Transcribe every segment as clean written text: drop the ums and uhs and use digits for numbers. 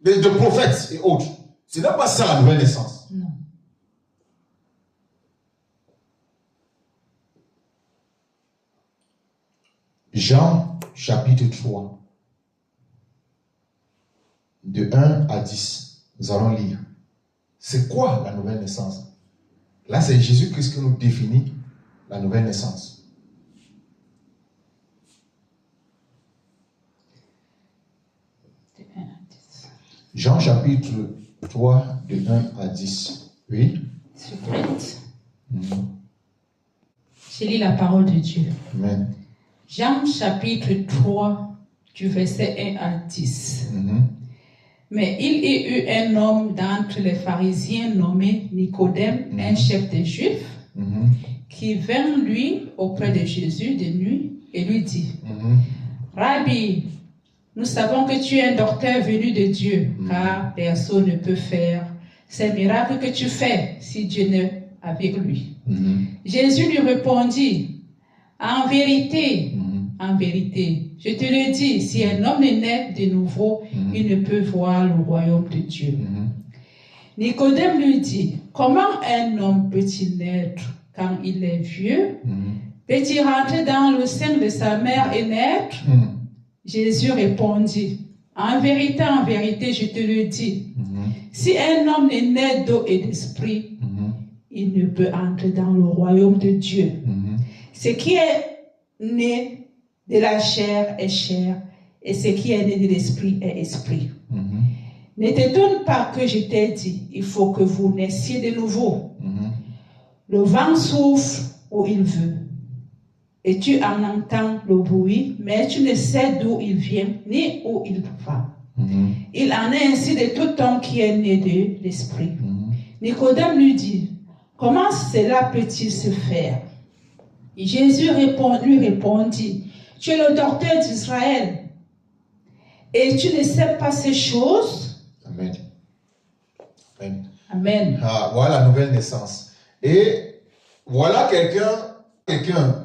de prophètes et autres. Ce n'est pas ça la nouvelle naissance. Non. Jean chapitre 3, de 1 à 10, nous allons lire. C'est quoi la nouvelle naissance? Là, c'est Jésus-Christ qui nous définit la nouvelle naissance. De 1 à 10. Jean chapitre 3, de 1 à 10. Oui? Suite. Mhm. Je lis la parole de Dieu. Amen. Jean chapitre 3, du verset 1 à 10. Mhm. Mais il y eut un homme d'entre les pharisiens nommé Nicodème, un chef des Juifs, Mhm. qui vint lui auprès de Jésus de nuit et lui dit, Mhm. Rabbi, nous savons que tu es un docteur venu de Dieu, car personne ne peut faire ces miracles que tu fais si Dieu n'est avec lui. Mhm. Jésus lui répondit, en vérité, je te le dis, si un homme est né de nouveau, il ne peut voir le royaume de Dieu. Nicodème lui dit, comment un homme peut-il naître quand il est vieux? Peut-il rentrer dans le sein de sa mère et naître? Jésus répondit, en vérité, je te le dis, si un homme est né d'eau et d'esprit, il ne peut entrer dans le royaume de Dieu. Ce qui est né de la chair est chair, et ce qui est né de l'esprit est esprit. Ne t'étonne pas que je t'ai dit, il faut que vous naissiez de nouveau. Le vent souffle où il veut, et tu en entends le bruit, mais tu ne sais d'où il vient, ni où il va. Il en est ainsi de tout homme qui est né de l'esprit. Nicodème lui dit, comment cela peut-il se faire? Jésus lui répondit, tu es le docteur d'Israël et tu ne sais pas ces choses? Amen. Amen. Amen. Ah, voilà la nouvelle naissance. Et voilà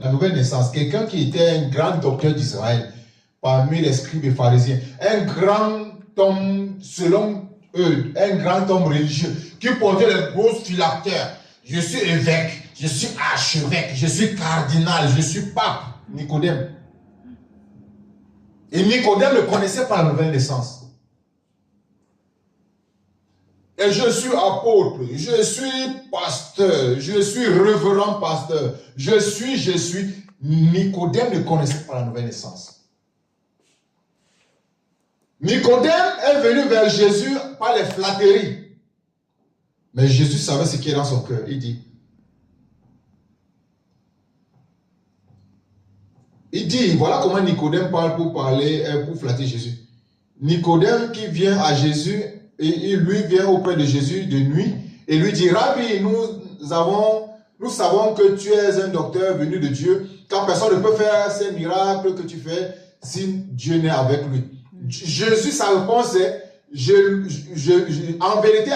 la nouvelle naissance, quelqu'un qui était un grand docteur d'Israël parmi les scribes et pharisiens, un grand homme selon eux, un grand homme religieux qui portait les grosses phylactères. Je suis évêque, je suis archevêque, je suis cardinal, je suis pape. Nicodème. Et Nicodème ne connaissait pas la nouvelle naissance. Et je suis apôtre, je suis pasteur, je suis révérend pasteur, je suis. Nicodème ne connaissait pas la nouvelle naissance. Nicodème est venu vers Jésus par les flatteries. Mais Jésus savait ce qui est dans son cœur. Il dit, voilà comment Nicodème parle pour flatter Jésus. Nicodème qui vient à Jésus, et lui vient auprès de Jésus de nuit, et lui dit, Rabbi, nous savons que tu es un docteur venu de Dieu, car personne ne peut faire ces miracles que tu fais si Dieu n'est avec lui. Jésus, sa réponse est, en vérité,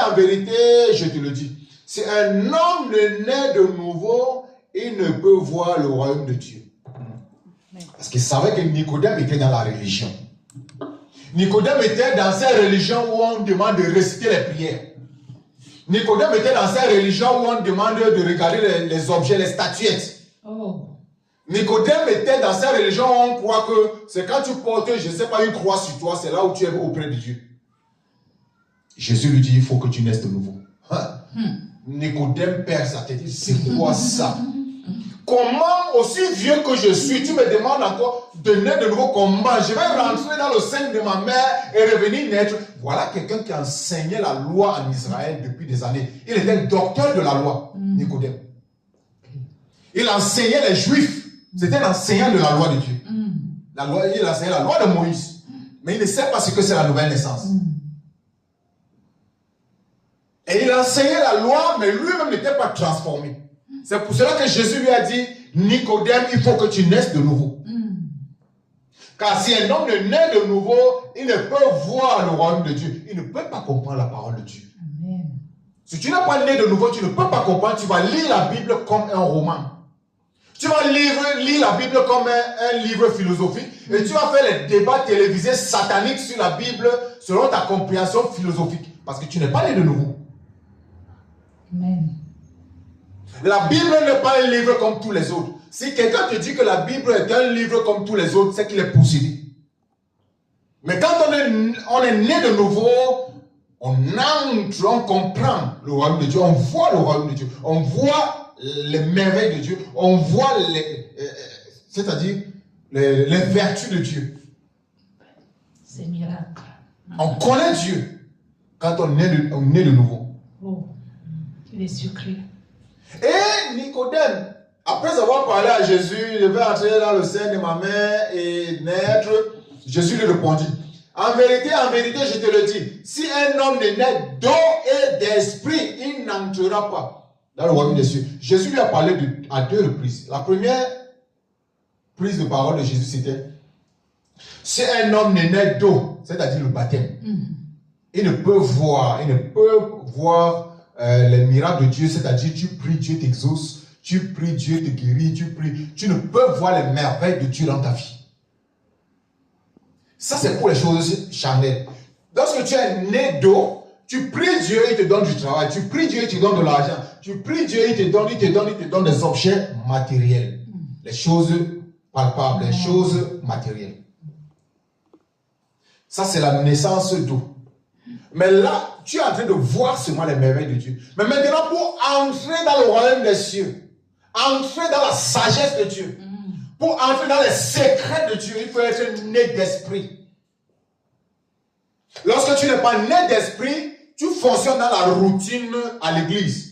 je te le dis, si un homme ne naît de nouveau, il ne peut voir le royaume de Dieu. Parce qu'il savait que Nicodème était dans la religion. Nicodème était dans cette religion où on demande de réciter les prières. Nicodème était dans cette religion où on demande de regarder les objets, les statuettes. Oh. Nicodème était dans cette religion où on croit que c'est quand tu portes, je ne sais pas, une croix sur toi, c'est là où tu es auprès de Dieu. Jésus lui dit, il faut que tu naisses de nouveau. Nicodème perd sa tête. C'est quoi ça? Comment, aussi vieux que je suis, tu me demandes encore de naître de nouveau? Comment? Je vais rentrer dans le sein de ma mère et revenir naître. Voilà quelqu'un qui enseignait la loi en Israël depuis des années. Il était le docteur de la loi, Nicodème. Il enseignait les Juifs. C'était l'enseignant de la loi de Dieu. Il enseignait la loi de Moïse. Mais il ne sait pas ce que c'est la nouvelle naissance. Et il enseignait la loi, mais lui-même n'était pas transformé. C'est pour cela que Jésus lui a dit, Nicodème, il faut que tu naisses de nouveau. Car si un homme ne naît de nouveau, il ne peut voir le royaume de Dieu. Il ne peut pas comprendre la parole de Dieu. Amen. Si tu n'es pas né de nouveau, tu ne peux pas comprendre. Tu vas lire la Bible comme un roman. Tu vas lire la Bible comme un livre philosophique et tu vas faire les débats télévisés sataniques sur la Bible selon ta compréhension philosophique. Parce que tu n'es pas né de nouveau. Amen. La Bible n'est pas un livre comme tous les autres. Si quelqu'un te dit que la Bible est un livre comme tous les autres, c'est qu'il est possédé. Mais quand on est né de nouveau, on entre, on comprend le royaume de Dieu, on voit le royaume de Dieu, on voit les merveilles de Dieu, on voit c'est-à-dire les vertus de Dieu. C'est miracle. On connaît Dieu quand on est de nouveau. Oh, il est sucré. Et Nicodème, après avoir parlé à Jésus, je vais entrer dans le sein de ma mère et naître, Jésus lui répondit, en vérité, je te le dis, si un homme ne naît d'eau et d'esprit, il n'entrera pas dans le royaume des cieux. Jésus lui a parlé à 2 reprises. La première prise de parole de Jésus, c'était, si un homme ne naît d'eau, c'est-à-dire le baptême, il ne peut voir les miracles de Dieu, c'est-à-dire tu pries, Dieu t'exauce, tu pries, Dieu te guérit, tu ne peux voir les merveilles de Dieu dans ta vie. Ça, c'est pour les choses charnelles. Lorsque tu es né d'eau, tu pries Dieu, il te donne du travail. Tu pries Dieu, il te donne de l'argent. Tu pries Dieu, il te donne des objets matériels. Les choses palpables, les choses matérielles. Ça, c'est la naissance d'eau. Mais là, tu es en train de voir seulement les merveilles de Dieu. Mais maintenant, pour entrer dans le royaume des cieux, entrer dans la sagesse de Dieu, pour entrer dans les secrets de Dieu, il faut être né d'esprit. Lorsque tu n'es pas né d'esprit, tu fonctionnes dans la routine à l'église.